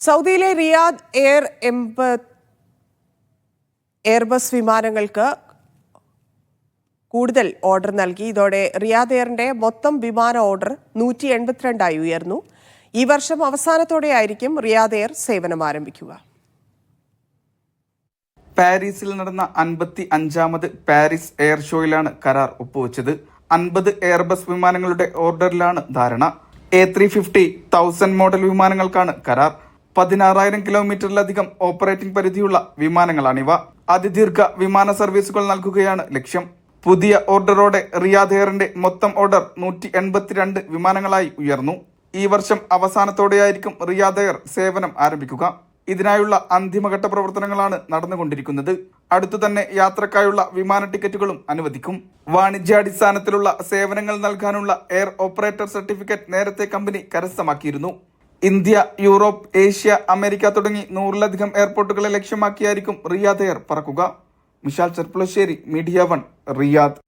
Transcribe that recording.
സൗദിയിലെ Riyadh Airbus വിമാനങ്ങൾക്ക് കൂടുതൽ ഓർഡർ നൽകി. ഇതോടെ റിയാദ് എയറിന്റെ മൊത്തം വിമാന ഓർഡർ 182 ഉയർന്നു. ഈ വർഷം അവസാനത്തോടെയായിരിക്കും റിയാദ് എയർ സേവനം ആരംഭിക്കുക. പാരീസിൽ നടന്ന 55ാമത് പാരീസ് എയർ ഷോയിലാണ് കരാർ ഒപ്പുവെച്ചത്. 50 എയർബസ് വിമാനങ്ങളുടെ ഓർഡറിലാണ് ധാരണ. A350 1000 മോഡൽ വിമാനങ്ങൾക്കാണ് കരാർ. 16,000 കിലോമീറ്ററിലധികം ഓപ്പറേറ്റിംഗ് പരിധിയുള്ള വിമാനങ്ങളാണിവ. അതിദീർഘ വിമാന സർവീസുകൾ നൽകുകയാണ് ലക്ഷ്യം. പുതിയ ഓർഡറോടെ റിയാദ് എയറിന്റെ മൊത്തം ഓർഡർ 182 വിമാനങ്ങളായി ഉയർന്നു. ഈ വർഷം അവസാനത്തോടെയായിരിക്കും റിയാദ് എയർ സേവനം ആരംഭിക്കുക. ഇതിനായുള്ള അന്തിമഘട്ട പ്രവർത്തനങ്ങളാണ് നടന്നുകൊണ്ടിരിക്കുന്നത്. അടുത്തു തന്നെ യാത്രക്കായുള്ള വിമാന ടിക്കറ്റുകളും അനുവദിക്കും. വാണിജ്യാടിസ്ഥാനത്തിലുള്ള സേവനങ്ങൾ നൽകാനുള്ള എയർ ഓപ്പറേറ്റർ സർട്ടിഫിക്കറ്റ് നേരത്തെ കമ്പനി കരസ്ഥമാക്കിയിരുന്നു. ഇന്ത്യ, യൂറോപ്പ്, ഏഷ്യ, അമേരിക്ക തുടങ്ങി 100-ലധികം എയർപോർട്ടുകളെ ലക്ഷ്യമാക്കിയായിരിക്കും റിയാദ് എയർ പറക്കുക. Mishal Cherpulassery, media 1, Riyadh.